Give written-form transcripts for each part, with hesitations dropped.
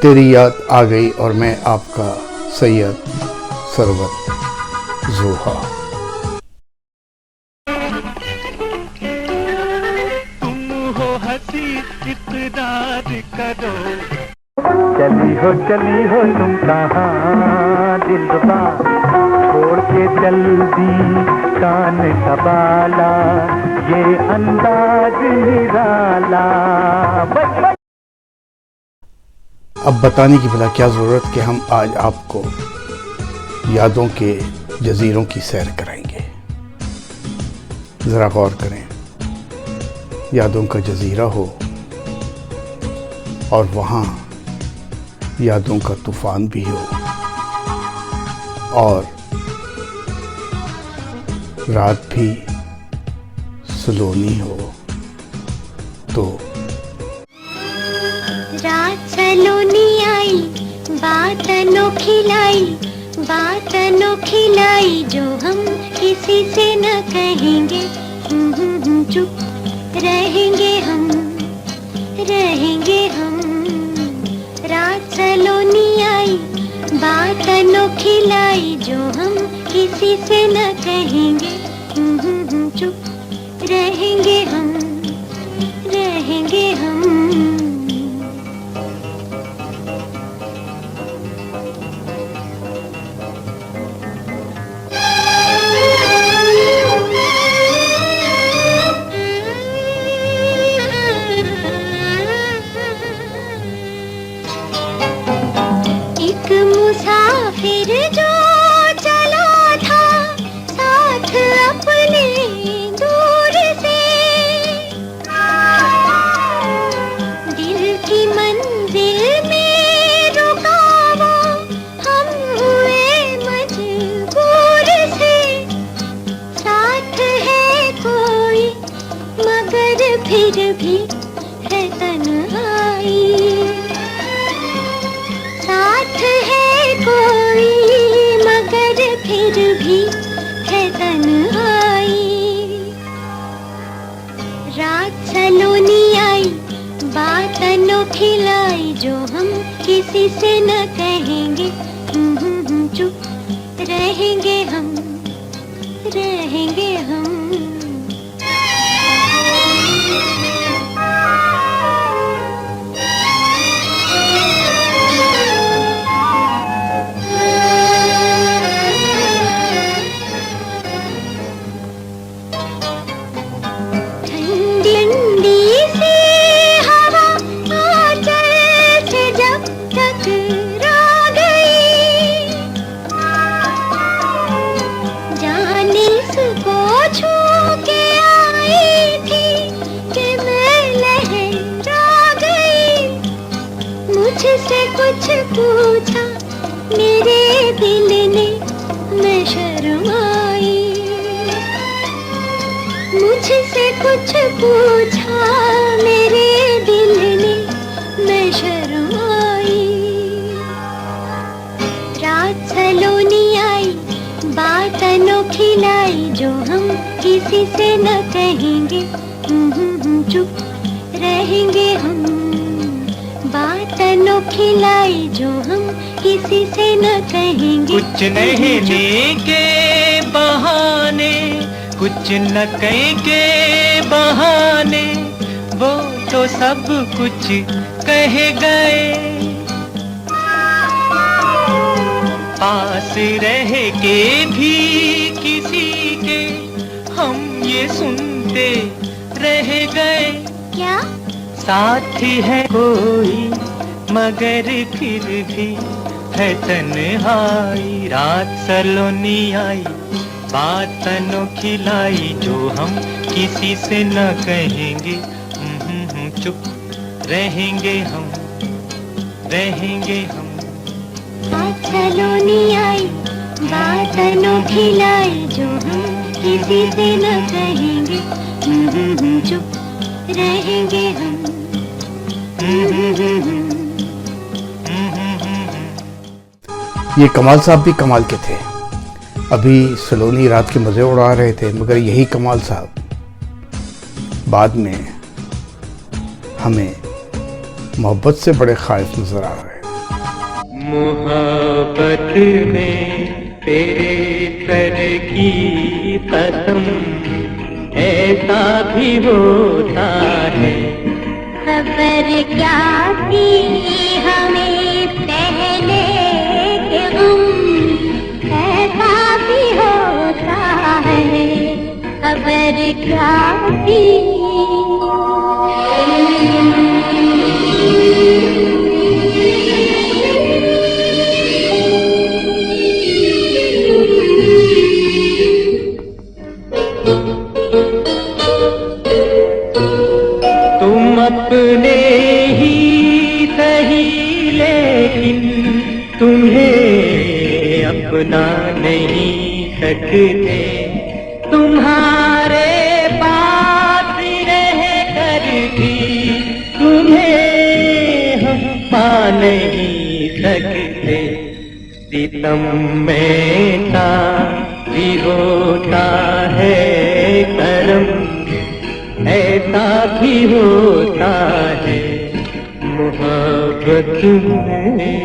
तेरी याद आ गई और मैं आपका सैयद सरवत जोहा। तुम हो हंसी इकरार करो, चली हो तुम कहाँ दिलरुबा, छोड़ के चल दी कान का बाला, ये अंदाज निराला। अब बताने की भला क्या ज़रूरत कि हम आज आपको यादों के जजीरों की सैर कराएंगे। ज़रा गौर करें, यादों का जजीरा हो और वहाँ यादों का तूफान भी हो और रात भी सलोनी हो तो रात सलोनी आई, बात अनोखी लाई, बात अनोखी लाई जो हम किसी से न कहेंगे। चुप रहेंगे हम, रहेंगे हम। रात सलोनी आई, बात अनोखी लाई जो हम किसी से न कहेंगे। चुप रहेंगे हम, रहेंगे हम। एक मुसाफिर जो चला था साथ अपने दूर से, दिल की मंजिल में रुका वो, हम हुए मजबूर से। साथ है कोई मगर फिर भी है तन्हाई, साथ है कोई मगर फिर भी है तन्हाई। रात सलोनी आई, बात अनोखी लाई जो हम किसी से न कहेंगे। चुप रहेंगे हम, रहेंगे हम। मुझसे कुछ पूछा मेरे दिल ने, मैं शर्माई। मुझसे कुछ पूछा मेरे दिल ने, मैं शर्माई। रात सलोनी आई, बात अनोखी लाई जो हम किसी से न कहेंगे। चुप रहेंगे हम, बात अनोखी लाई जो हम किसी से न कहेंगे। कुछ नहीं के बहाने, कुछ न कहीं के बहाने, वो तो सब कुछ कह गए। पास रह के भी किसी के हम ये सुनते रह गए। क्या साथी है कोई मगर फिर भी है तन्हाई। रात सलोनी आई, बात अनोखी लाई जो हम किसी से न कहेंगे। चुप रहेंगे हम, रहेंगे हम। रात सलोनी आई, बात अनोखी लाई जो हम किसी से न कहेंगे। चुप रहेंगे हम। ये कमाल साहब भी कमाल के थे। अभी सलोनी रात के मज़े उड़ा रहे थे, मगर यही कमाल साहब बाद में हमें मोहब्बत से बड़े ख़ाइफ नज़र आ रहे हैं। मोहब्बत में तेरे सर की कसम ऐसा भी होता है। खबर क्या थी हमें पहले के गम ऐसा भी होता है। खबर क्या थी। अपने ही सही लेकिन तुम्हें अपना नहीं सकते। तुम्हारे पास रह कर भी तुम्हें हम पा नहीं सकते। सितम में ता भी होता है करम ऐसा भी होता है मोहब्बत में।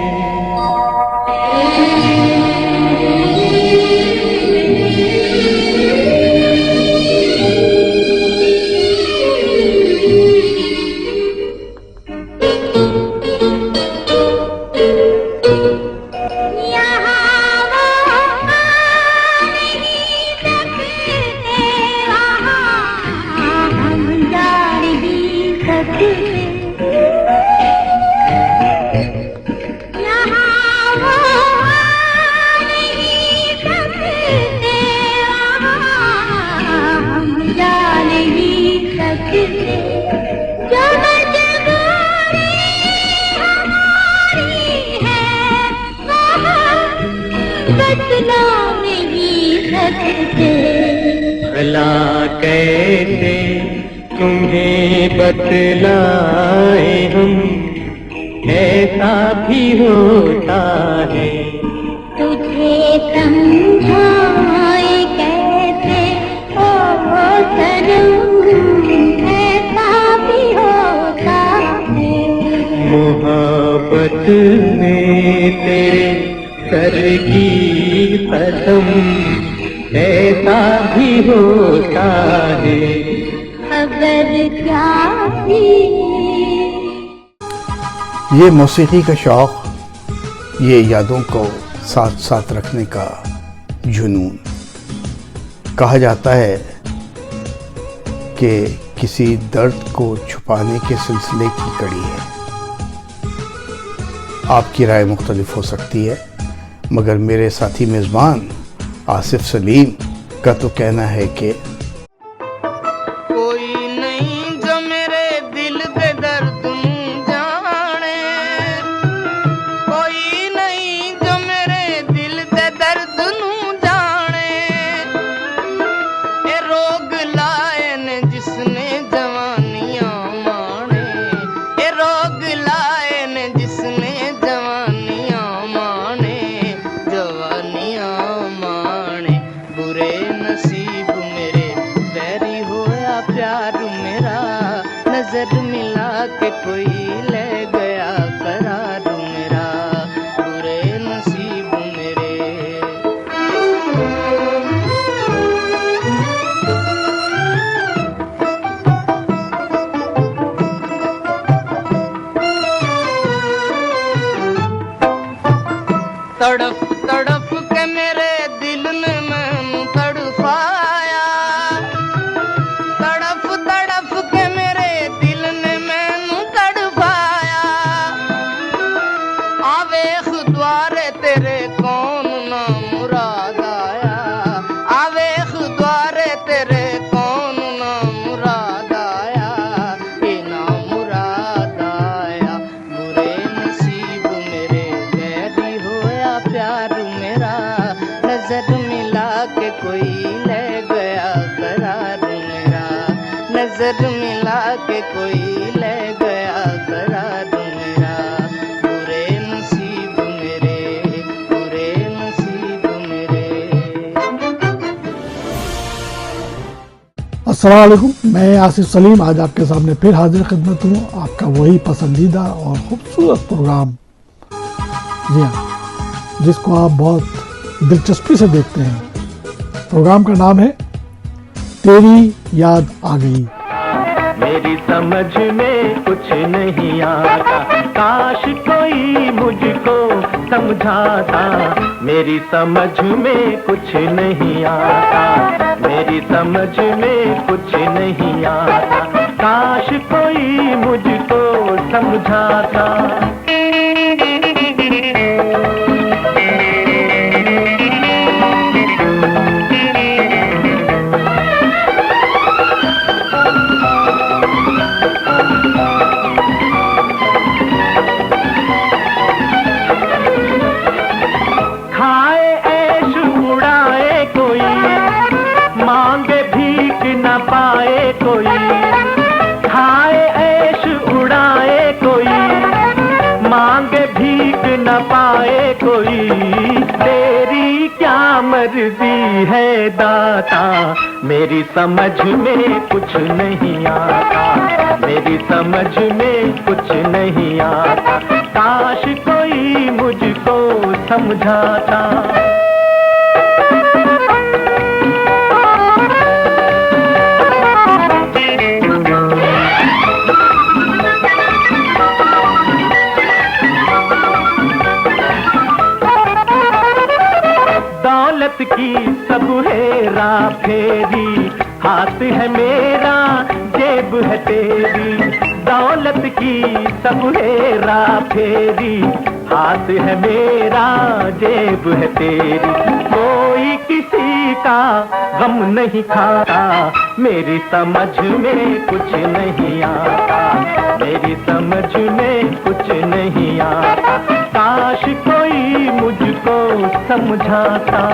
भला कैसे तुम्हें बतलाए हम ऐसा भी होता है। तुझे समझाए कैसे ओ सनम ऐसा भी होता है। मोहब्बत में तेरे सर की कसम ऐसा भी होता है। खबर क्या थी। ये मौसीकी का शौक़, ये यादों को साथ साथ रखने का जुनून। कहा जाता है कि किसी दर्द को छुपाने के सिलसिले की कड़ी है। आपकी राय मुख्तलिफ हो सकती है, मगर मेरे साथी मेज़बान आसिफ सलीम का तो कहना है कि कोई नहीं जो मेरे दिल दे दर्द जाने, कोई नहीं जो मेरे दिल दे दर्द जाने। ए रोग लाए ने जिसने जवानियां माने, ए रोग लाए ने जिसने जवानियां माने, जवानियां माने। बुरे नसीब मेरे बैरी होया प्यार मेरा, नजर मिला के कोई ले गया करार मेरा। बुरे नसीब मेरे। तड़प तड़प के मेरे दिल ने मैनू तड़पाया, तड़प तड़प के मेरे दिल ने मैनू तड़पाया। आवेख द्वारे तेरे कौन ना मुराद आया, आवेख द्वारे तेरे कौन ना मुराद आया, ये ना मुराद आया। बुरे नसीब मेरे बैरी होया प्यार मेरा, नजर मिला के कोई ले गया करार मेरा, नजर मिला के कोई ले गया करार मेरा। बुरे नसीब मेरे, बुरे नसीब मेरे। अस्सलाम वालेकुम, मैं आसिफ सलीम आज आपके सामने फिर हाजिर खिदमत हूँ। आपका वही पसंदीदा और खूबसूरत प्रोग्राम जी हाँ, जिसको आप बहुत दिलचस्पी से देखते हैं। प्रोग्राम का नाम है तेरी याद आ गई। मेरी समझ में कुछ नहीं आता, काश कोई मुझको समझाता। मेरी समझ में कुछ नहीं आता, मेरी समझ में कुछ नहीं आता, काश कोई मुझको समझाता। न पाए कोई, तेरी क्या मर्जी है दाता। मेरी समझ में कुछ नहीं आता, मेरी समझ में कुछ नहीं आता, काश कोई मुझको समझाता। दौलत की सब हेरा फेरी, हाथ है मेरा जेब है तेरी। दौलत की सब हेरा फेरी, हाथ है मेरा जेब है तेरी। कोई किसी का गम नहीं खाता, मेरी समझ में कुछ नहीं आता, मेरी समझ में कुछ नहीं आता, काश कोई मुझको समझाता।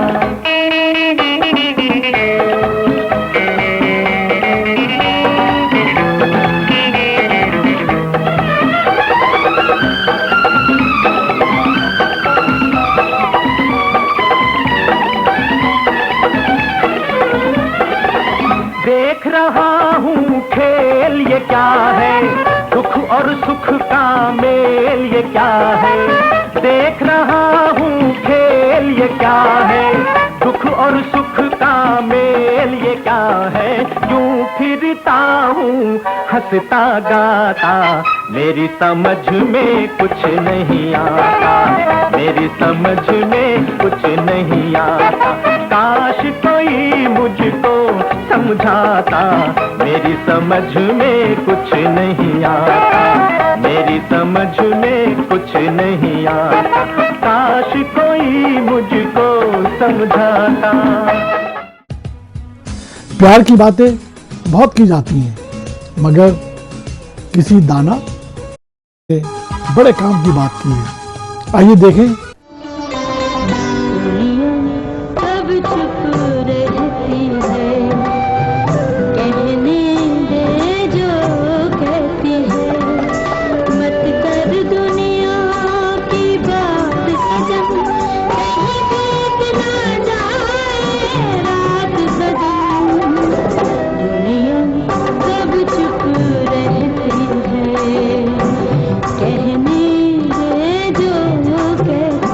देख रहा हूँ खेल ये क्या है, दुख और सुख का मेल ये क्या है। देख रहा हूँ खेल ये क्या है, दुख और सुख का मेल ये क्या है। यूं फिरता हूँ हंसता गाता, मेरी समझ में कुछ नहीं आता, मेरी समझ में कुछ नहीं आता, काश कोई मुझको समझाता। मेरी समझ में कुछ नहीं आता, मेरी समझ में कुछ नहीं आता, काश कोई मुझको समझाता। प्यार की बातें बहुत की जाती हैं, मगर किसी दाना ने बड़े काम की बात की है। आइए देखें। कब चुप रहती है, कहने दे जो कहती है। मत कर दुनिया की बात सजन, कहीं बीत ना जाए रात बदन। दुनिया कब चुप रहती है, कहने दे जो कहती है।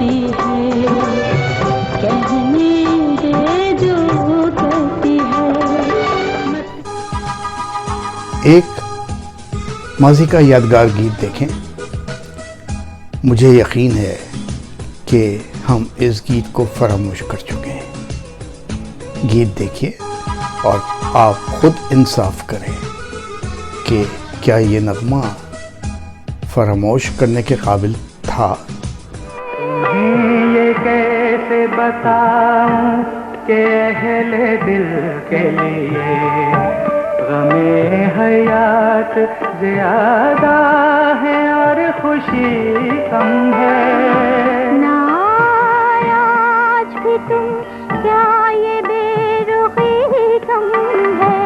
कहती है, कहने दे जो कहती है। एक माजी का यादगार गीत देखें। मुझे यकीन है कि हम इस गीत को फरामोश कर चुके हैं। गीत देखिए और आप खुद इंसाफ करें कि क्या ये नगमा फरामोश करने के काबिल था। तुम्हें ये कैसे बताऊं कि अहले दिल के लिए गमे हयात ज़्यादा है और खुशी कम है। ना आज भी तुम क्या ये बेरुखी कम है।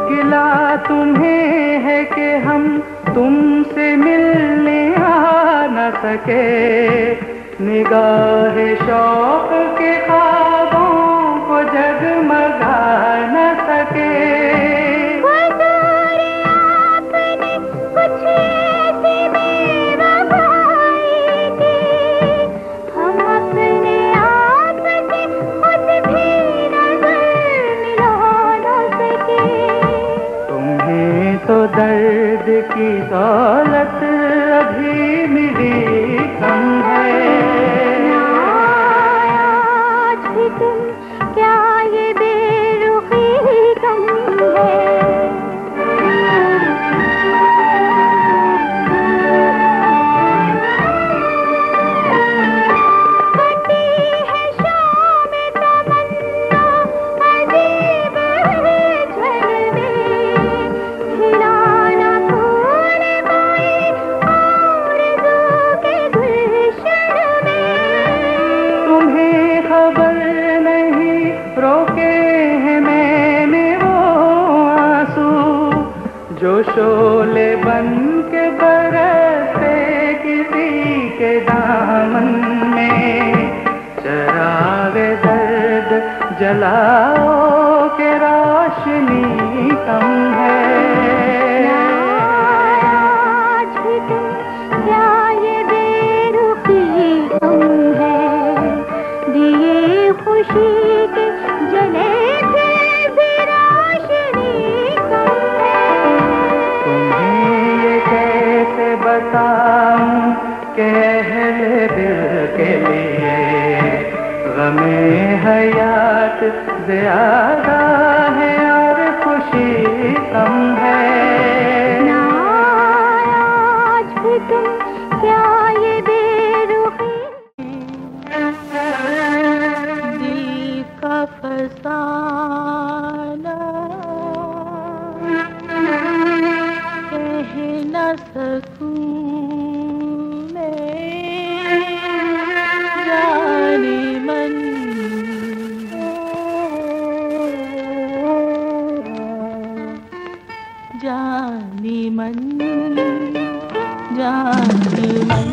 गिला तुम्हें है कि हम तुमसे मिलने आ न सके, निगाह शौक के ख्वाबों को जगमगा न सके। हुजूर आपने कुछ ऐसी बेवफाई की, हम अपने आप से खुद भी नजर मिला न सके। तुम्हें तो दर्द की दौलत अभी मिली कम है। आज भी तुम क्या ये बेरुखी कम है। कटी है शाम तमन्ना अजीब है झलवे, खिलाना फूल पाए आरज़ू के गुलशन में। तुम्हें खबर नहीं रोके हैं मैंने वो आंसू, जो शोले बन के बरसते किसी के दामन में। चरागे दर्द जलाओ के रोशनी कम है। आज भी तुम क्या ये बेरुखी कम है। दिए खुशी के जले थे भी रोशनी कम है। तुम्हें ये कैसे बताऊं कि अहले दिल के लिए गमे हयात ज़्यादा है और खुशी कम है। ना आज भी तुम क्या ये बेरुखी। दिल का फसाना कह न सकूं मैं, जाने मन जाने मन जाने मन।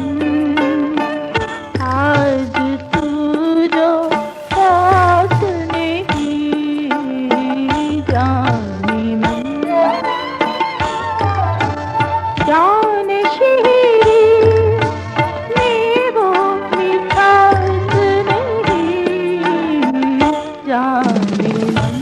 आज तू जो पास नहीं, जाने मन जाने शीरी में वो मिठास नहीं, जाने मन।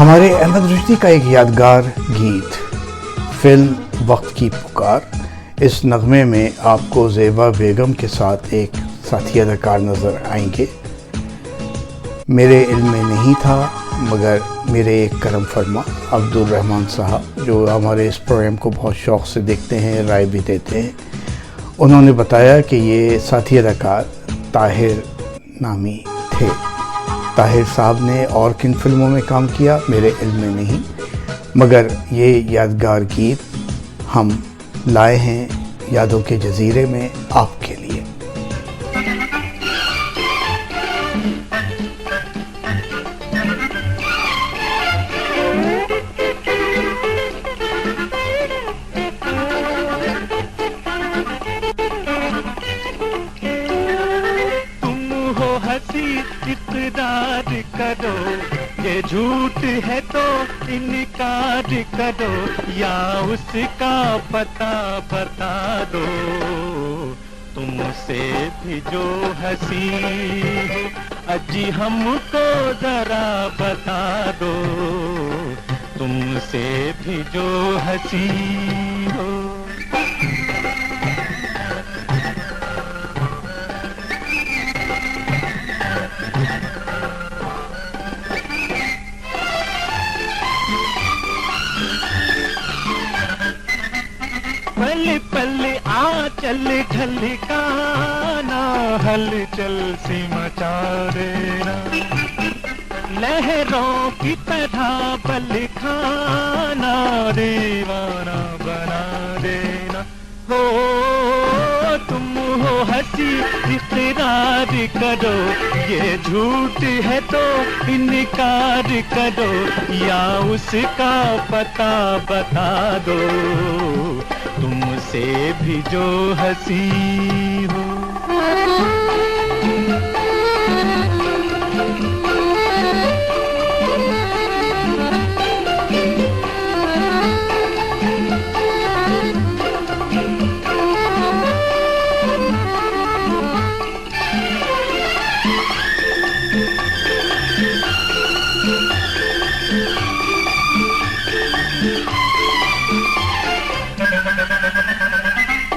हमारे अहमद रुश्दी का एक यादगार गीत फिल्म वक्त की पुकार। इस नगमे में आपको ज़ेबा बेगम के साथ एक साथी अदाकार नज़र आएंगे। मेरे इल्म में नहीं था मगर मेरे एक करम फरमा अब्दुल रहमान साहब, जो हमारे इस प्रोग्राम को बहुत शौक़ से देखते हैं, राय भी देते हैं, उन्होंने बताया कि ये साथी अदाकार ताहिर नामी थे। ताहिर साहब ने और किन फिल्मों में काम किया मेरे इल्म में नहीं, मगर ये यादगार गीत हम लाए हैं यादों के जजीरे में आपके लिए। इक़रार करो, ये झूठ है तो इनकार करो, या उसका पता बता दो। तुमसे भी जो हंसी है अजी हमको जरा बता दो। तुमसे भी जो हंसी हो। पल पल आंचल ढलकाना, हलचल सी मचा देना, लहरों की तरह बल खाना, दीवाना बना देना। हो तुम हो हंसी इक़रार करो, ये झूठ है तो इनकार करो, या उसका पता बता दो। तुमसे भी जो हंसी हो।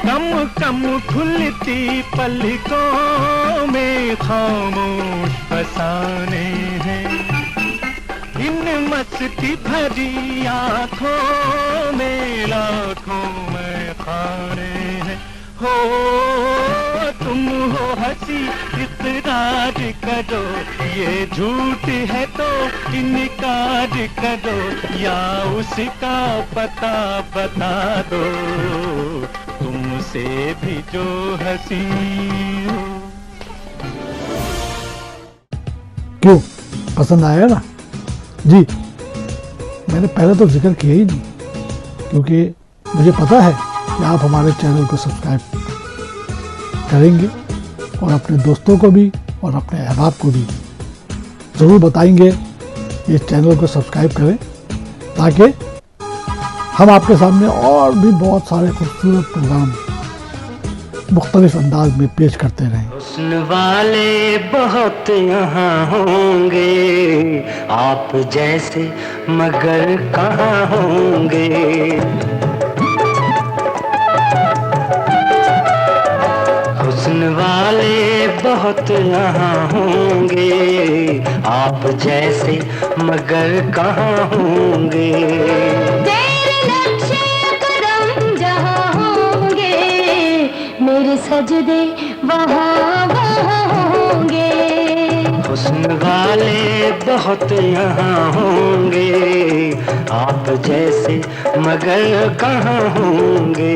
कम कम खुलती पलकों में खामोश फसाने हैं, इन मस्ती भरी आँखों में लाखों में खाने हैं। हो तुम हो हंसी इक़रार करो, ये झूठ है तो इनकार करो, या उसका पता बता दो। तुमसे भी जो हंसी हो। क्यों, पसंद आया ना जी? मैंने पहले तो जिक्र किया ही नहीं, क्योंकि मुझे पता है कि आप हमारे चैनल को सब्सक्राइब करेंगे और अपने दोस्तों को भी और अपने अहबाब को भी ज़रूर बताएंगे इस चैनल को सब्सक्राइब करें, ताकि हम आपके सामने और भी बहुत सारे खूबसूरत प्रोग्राम मुख्तलिफ अंदाज में पेश करते रहें। हुस्न वाले बहुत यहाँ होंगे, आप जैसे मगर कहाँ होंगे। हुस्न वाले बहुत यहाँ होंगे, आप जैसे मगर कहाँ होंगे। मेरे सजदे वहाँ वहाँ होंगे। हुस्न वाले बहुत यहाँ होंगे, आप जैसे मगर कहाँ होंगे।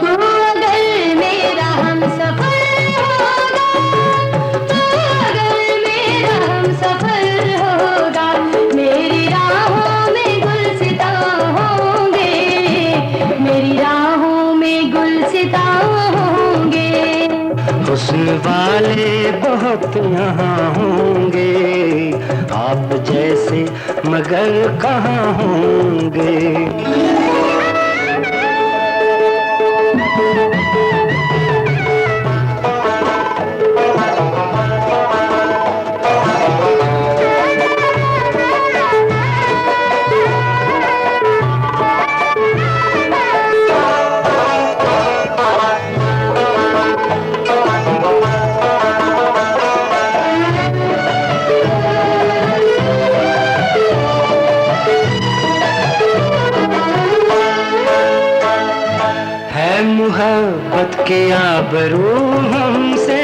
तू हुस्न वाले बहुत यहाँ होंगे, आप जैसे मगर कहाँ होंगे। मोहब्बत की आबरू हमसे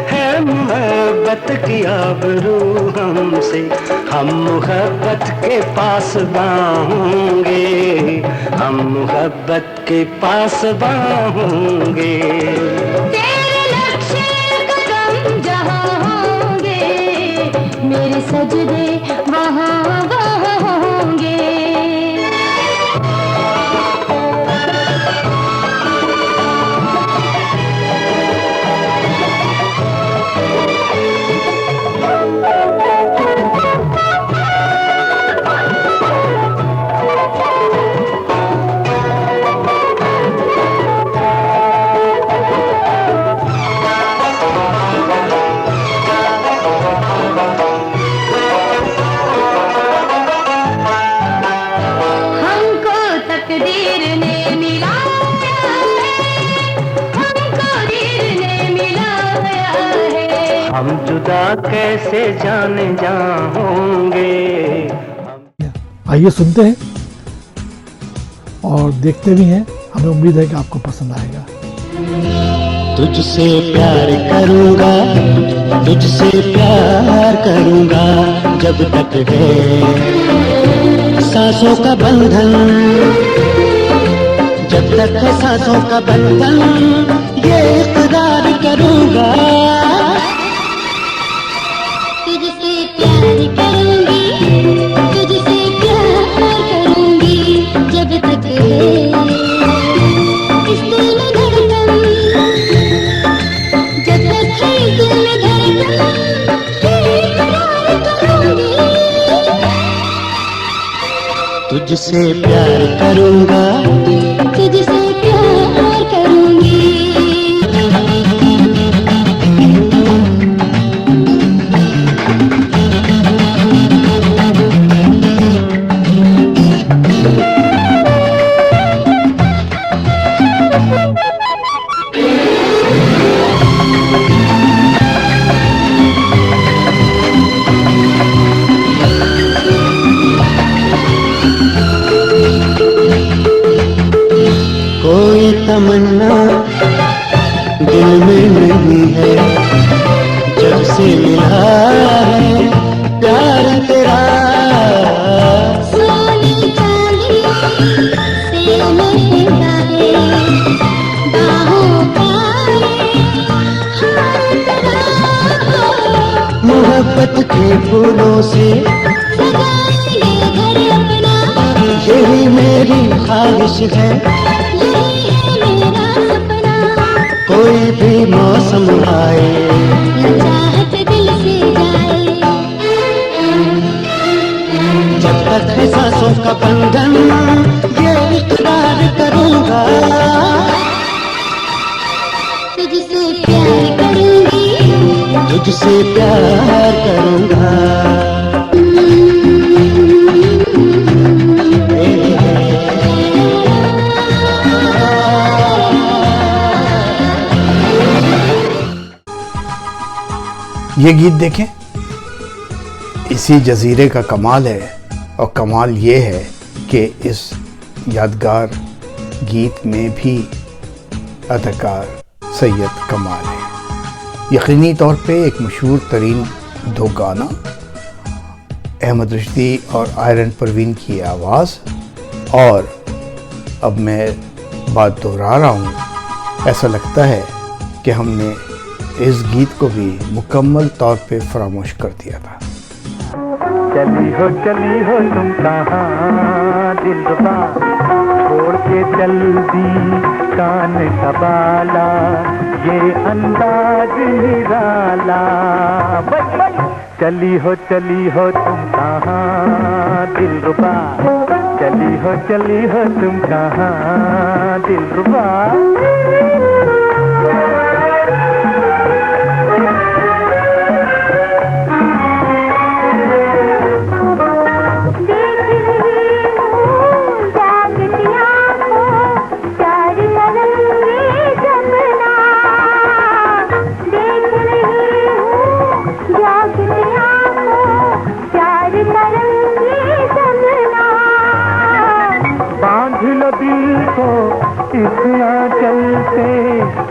है, मोहब्बत की आबरू हमसे, हम मोहब्बत के पास होंगे, हम मोहब्बत के पास होंगे। तेरे लक्ष्य कदम जहाँ होंगे, मेरे सजदे वहाँ होंगे। हम जुदा कैसे जाने होंगे। आइए सुनते हैं और देखते भी हैं, हमें उम्मीद है कि आपको पसंद आएगा। तुझसे प्यार करूंगा, तुझसे प्यार करूंगा, जब तक है सांसों का बंधन, जब तक है सांसों का बंधन, ये इक़रार करूंगा। तुझसे प्यार करूंगी, तुझसे प्यार करूंगी, जब तक है इस दिल में धड़कन, जब तक है इस दिल में धड़कन, ये इक़रार करूंगी। तुझसे प्यार करूंगा, तुझसे प्यार करूंगी। कोई तमन्ना दिल में नहीं है, जब से मिला है प्यार तेरा। सोनी चांदी से महंगा है, बाहों का मोहब्बत के फूलों से सजाएंगे घर अपना, यही मेरी ख्वाहिश है। यही है मेरा सपना। कोई भी मौसम आए, न चाहत दिल से जाए, जब तक है सांसों का बंधन, ये इक़रार करूंगा। तुझसे प्यार करूंगी, तुझसे प्यार करूंगा। ये गीत देखें, इसी जजीरे का कमाल है, और कमाल ये है कि इस यादगार गीत में भी अदाकार सैयद कमाल है। यकीनी तौर पे एक मशहूर तरीन दो गाना, अहमद रश्दी और आयरन परवीन की आवाज़। और अब मैं बात दोहरा रहा हूँ, ऐसा लगता है कि हमने इस गीत को भी मुकम्मल तौर पे फरामोश कर दिया था। चली हो तुम कहाँ दिलरुबा, छोड़ के चल दी कान का बाला, ये अंदाज निराला। चली हो तुम कहाँ दिलरुबा, चली हो तुम कहाँ दिलरुबा। दिल को इस आंचल से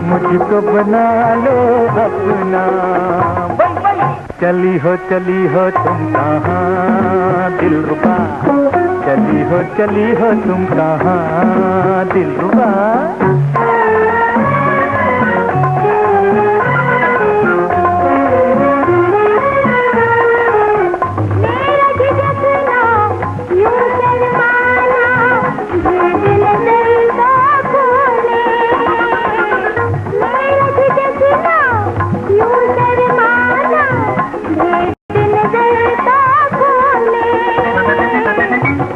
मुझको बना लो अपना। चली हो तुम कहाँ दिलरुबा, चली हो तुम कहाँ दिलरुबा।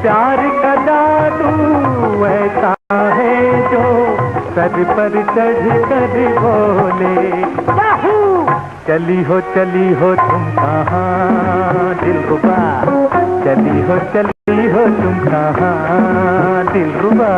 प्यार का जादू ऐसा है जो सर पर चढ़ कर बोले। चली हो तुम कहाँ दिलरुबा, चली हो तुम कहाँ दिलरुबा।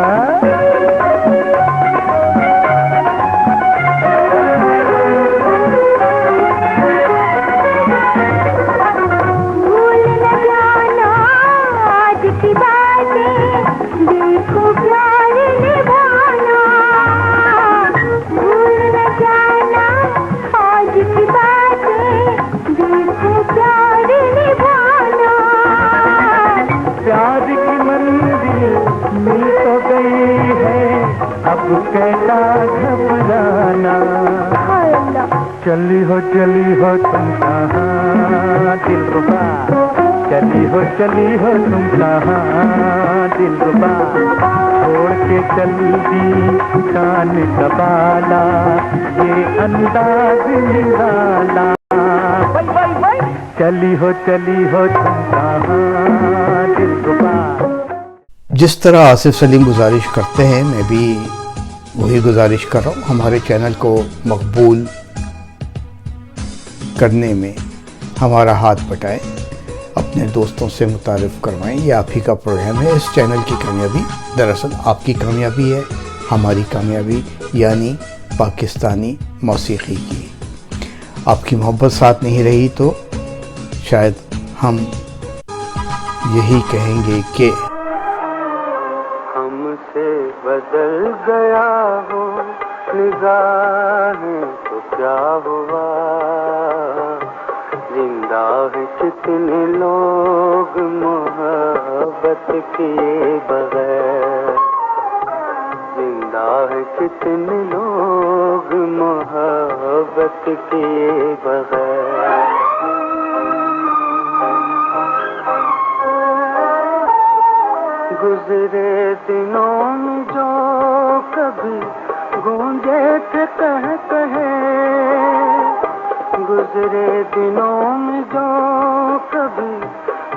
प्यार की मंजिल मिल तो गई है, अब कैसा घबराना। चली हो तुम कहाँ दिलरुबा, चली हो तुम कहाँ दिलरुबा। छोड़ के चल दी कान का बाला, ये अंदाज निराला। चली हो तुम कहाँ दिलरुबा। जिस तरह आसिफ सलीम गुजारिश करते हैं, मैं भी वही गुजारिश कर रहा हूँ। हमारे चैनल को मकबूल करने में हमारा हाथ बटाएं, अपने दोस्तों से मुतारिफ करवाएं। ये आप ही का प्रोग्राम है। इस चैनल की कामयाबी दरअसल आपकी कामयाबी है, हमारी कामयाबी यानी पाकिस्तानी मौसीकी की। आपकी मोहब्बत साथ नहीं रही तो शायद हम यही कहेंगे कि हमसे बदल गया हो निगाहें तो क्या हुआ। जिंदा है कितने लोग मोहब्बत किए बगैर, जिंदा है कितने लोग मोहब्बत किए बगैर। गुजरे दिनों में जो कभी गूंजे थे कहे, गुजरे दिनों में जो कभी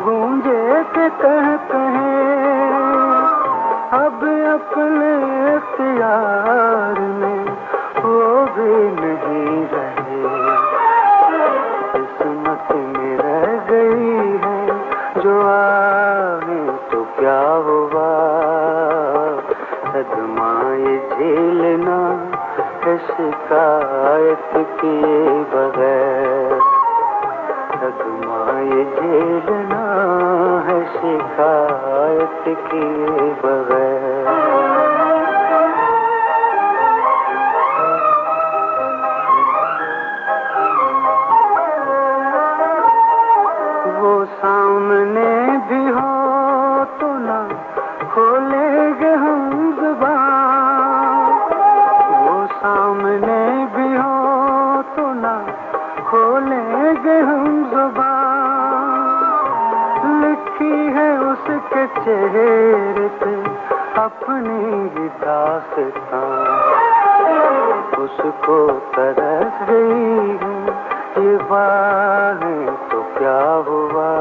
गूंजे थे कहे, अब अपने इख्तियार में वो भी नहीं रहे। किस्मत में रह गई है जो आए तो क्या हुआ। सदमाए झेलना है शिकायत किए बगैर, सदमाए झेलना है शिकायत किए बगैर। वो सामने भी हो तो ना खोलेंगे हम ज़ुबान, वो सामने भी हो तो ना खोलेंगे हम ज़ुबान। लिखी है उसके चेहरे पे अपनी ही दास्तां, उसको तरस गई है ये बाहें तो क्या हुआ,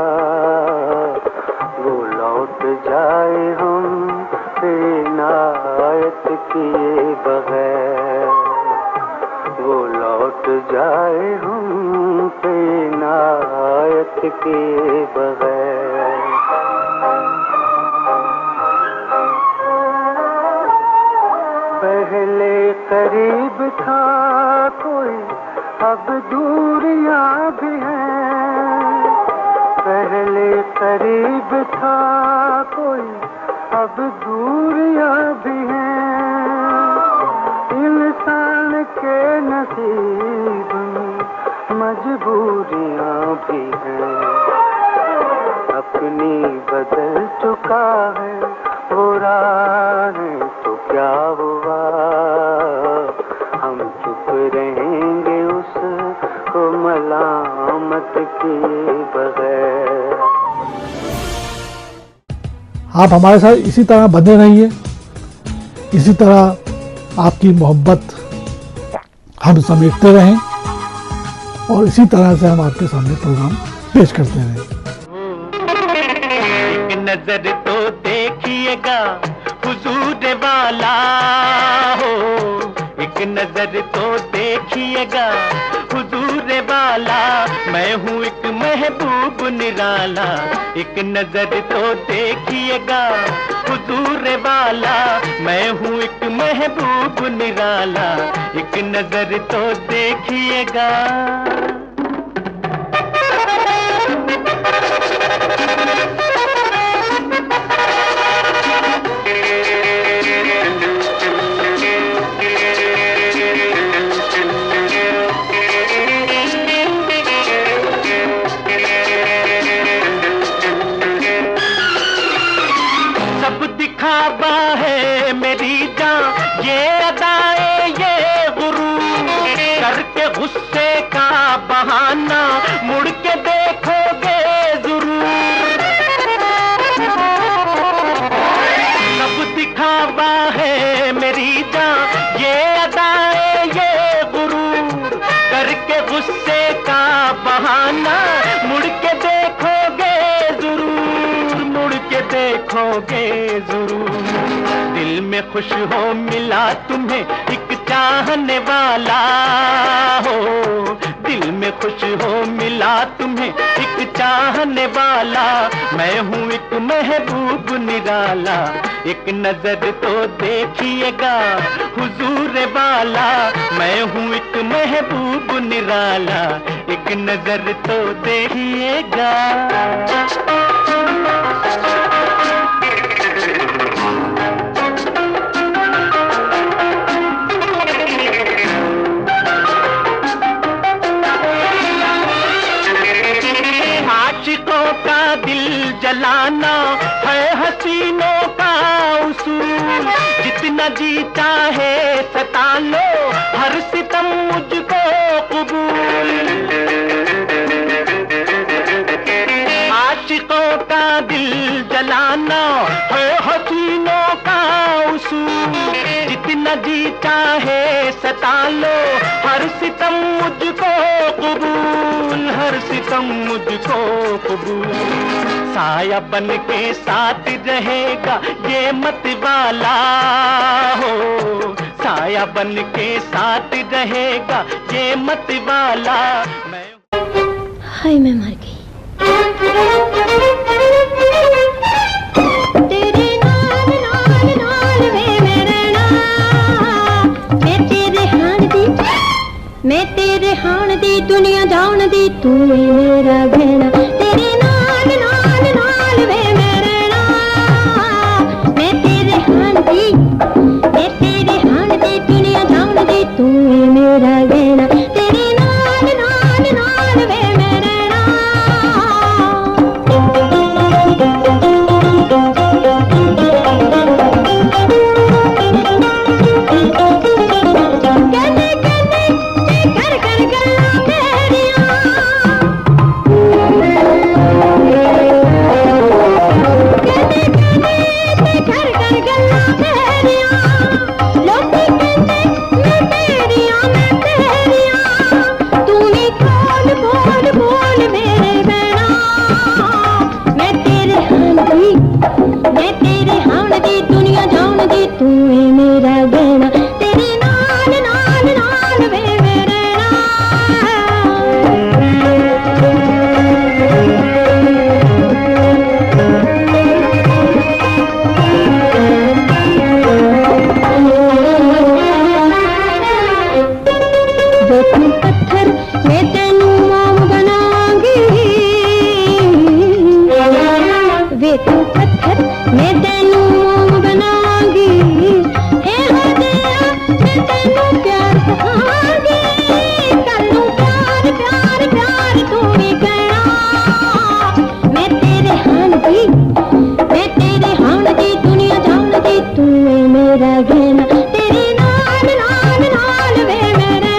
वो लौट जाए हम इनायत किए बगैर, वो लौट जाए हम इनायत किए बगैर। पहले करीब था कोई अब दूरियां भी हैं, पहले करीब था कोई अब दूरियां भी हैं। इंसान के नसीब में मजबूरियां भी हैं, अपनी बदल चुका है वो राहें तो क्या हुआ, हम चुप रहेंगे उसको मलामत किए बगैर। आप हमारे साथ इसी तरह बने रहिए, इसी तरह आपकी मोहब्बत हम समेटते रहें और इसी तरह से हम आपके सामने प्रोग्राम पेश करते रहें। एक नजर तो देखिएगा हुजूर वाला हो, एक नजर तो देखिएगा हुजूर वाला, मैं हूँ एक महबूब निराला। एक नजर तो देखिएगा हुजूर वाला, मैं हूँ एक महबूब निराला। एक नजर तो देखिएगा। दिखावा है मेरी जान ये अदाए ये गुरूर, करके गुस्से का बहाना मुड़ के देखोगे जरूर। सब दिखावा है मेरी जान ये अदाए ये गुरूर, करके गुस्से का बहाना मुड़ के देखोगे जरूर, मुड़ के देखोगे जरूर। दिल में खुश हो मिला तुम्हें एक चाहने वाला हो, दिल में खुश हो मिला तुम्हें एक चाहने वाला, मैं हूँ एक महबूब निराला। एक नजर तो देखिएगा हुजूर वाला, मैं हूँ एक महबूब निराला। एक नजर तो देखिएगा। आशिकों का दिल जलाना है हसीनों का उसूल, जितना जी चाहे सता लो हर सितम मुझको कबूल। आशिकों का दिल जलाना है हसीनों का उसूल, जितना जी चाहे सता लो हर सितम मुझको कबूल, हर सितम मुझको कबूल। साया बन के साथ रहेगा ये मत वाला हो, साया बन के साथ रहेगा ये मत वाला। हाय मैं मर गई। तेरे नाल नाल नाल वे मेरे नाल, मैं तेरे हाण दी दुनिया जान दी, तू ही मेरा भेणा। तेरे नाल नाल नाल वे मेरे नाल, मैं तेरे हाण दी दुनिया जान दी, तू ही मेरा भेणा। तेरे नाल नाल नाल वे मेरे तू पत्थर मैं तेनू मोम बनांगी वे तू पत्थर मैं तेनू मोम बनांगी हे हो दिया मैं तेनू प्यार सिखांगी कर लूं प्यार प्यार प्यार तू ही कहना मैं तेरे हान दी दुनिया जान दी तू है मेरा गहना तेरे नाल नाल नाल वे मेरे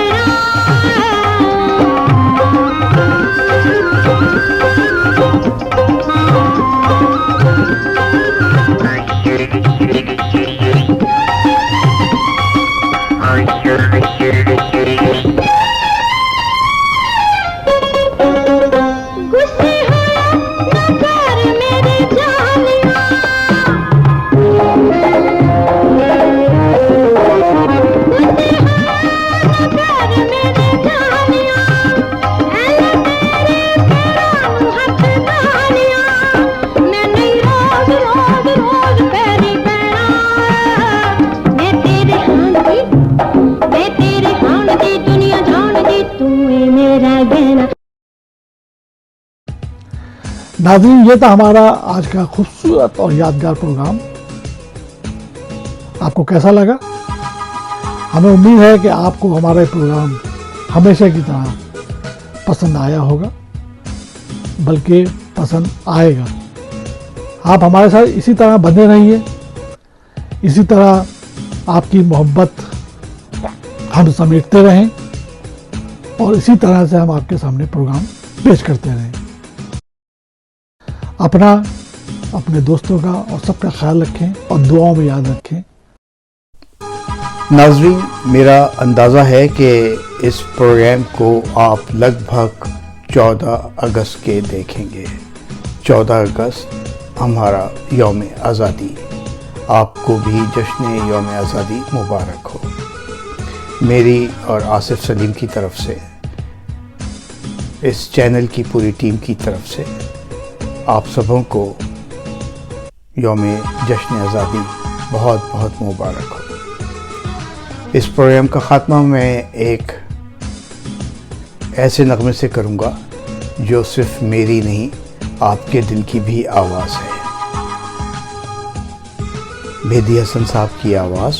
गुस्से हो न कर मेरे जानिया गुस्से हो न कर मेरे जानिया ऐला तेरे पैरां नूं हथ डालिया मैं नहीं रोज रोज रोज पैरी पैना मैं तेरे हान दी दुनिया जान दी तू है मेरा गहना। नाज़रीन, ये था हमारा आज का खूबसूरत और यादगार प्रोग्राम। आपको कैसा लगा? हमें उम्मीद है कि आपको हमारा ये प्रोग्राम हमेशा की तरह पसंद आया होगा, बल्कि पसंद आएगा। आप हमारे साथ इसी तरह बने रहिए, इसी तरह आपकी मोहब्बत हम समेटते रहें और इसी तरह से हम आपके सामने प्रोग्राम पेश करते रहें। अपना, अपने दोस्तों का और सबका ख्याल रखें और दुआओं में याद रखें। नाज़रीन, मेरा अंदाज़ा है कि इस प्रोग्राम को आप लगभग 14 अगस्त के देखेंगे। 14 अगस्त हमारा यौम आज़ादी। आपको भी जश्न यौम आज़ादी मुबारक हो। मेरी और आसिफ सलीम की तरफ से, इस चैनल की पूरी टीम की तरफ से आप सबों को यौम जश्न आज़ादी बहुत बहुत मुबारक हो। इस प्रोग्राम का ख़ात्मा मैं एक ऐसे नगमे से करूँगा जो सिर्फ मेरी नहीं, आपके दिल की भी आवाज़ है। मेहदी हसन साहब की आवाज़,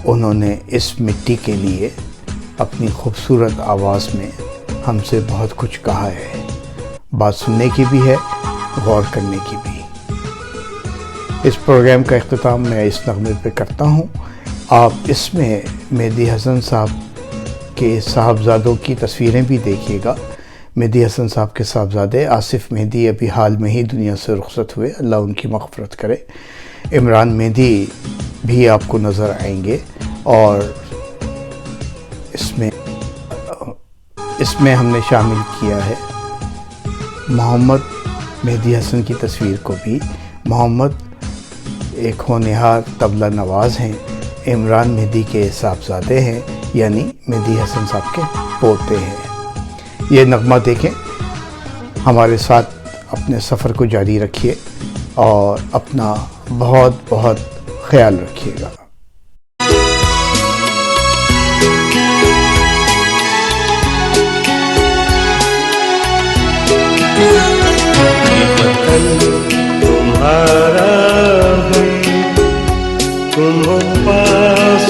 उन्होंने इस मिट्टी के लिए अपनी खूबसूरत आवाज़ में हमसे बहुत कुछ कहा है। बात सुनने की भी है, गौर करने की भी। इस प्रोग्राम का इख्तिताम मैं इस नगमे पे करता हूँ। आप इसमें मेहदी हसन साहब के साहबजादों की तस्वीरें भी देखिएगा। मेहदी हसन साहब के साहबजादे आसिफ मेहदी अभी हाल में ही दुनिया से रुखसत हुए, अल्लाह उनकी मग़फ़िरत करे। इमरान मेहदी भी आपको नज़र आएंगे और इसमें हमने शामिल किया है मोहम्मद मेहदी हसन की तस्वीर को भी। मोहम्मद एक होनहार तबला नवाज़ हैं, इमरान मेहदी के साहबजादे हैं, यानी मेहदी हसन साहब के पोते हैं। ये नगमा देखें, हमारे साथ अपने सफ़र को जारी रखिए और अपना बहुत बहुत ख्याल रखिएगा। तुम्हारा है, तुम हो पास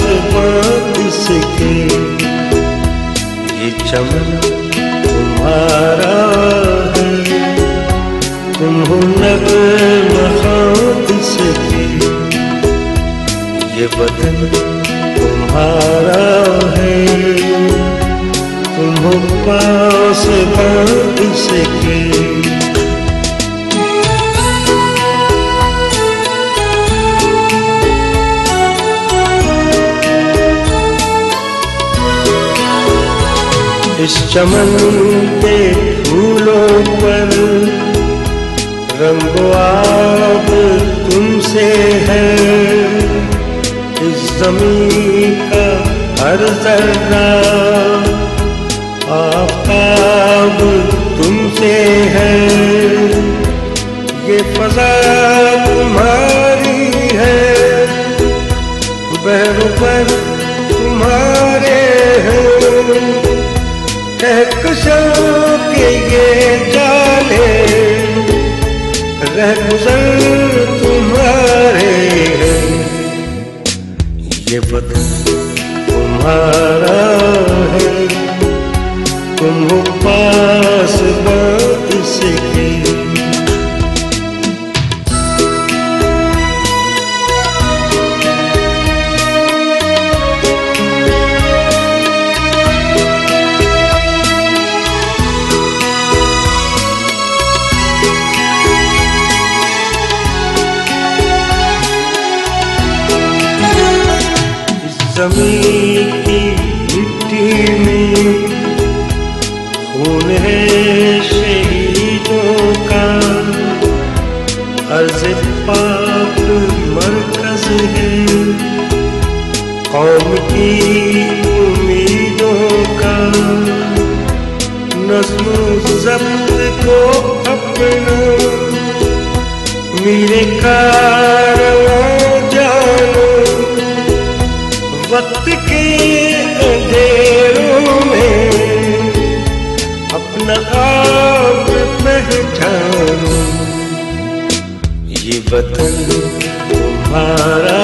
इसके, ये चमन तुम्हारा है, तुम हो नग़्मा इसके, ये बदन तुम्हारा है, तुम हो पास इसके। इस चमन के फूलों पर रंगो आब तुमसे है, इस ज़मीन का हर ज़र्रा आफ़ताब तुमसे है, ये फ़ज़ा तुम्हारी है, बहर पर तुम्हारे हैं, ये जाने रहगुज़र तुम्हारे हैं, ये वतन तुम्हारा है, तुम हो पास बात इसके। ज़मीन की मिट्टी में खून है शहीदों का, अर्ज़ पाक मरकज़ है कौम की उम्मीदों का। नज़्म ज़ब्त को अपना मेरे कारवां जानो, वक्त के अंधेरों में अपना आप पहचानो, ये वतन तुम्हारा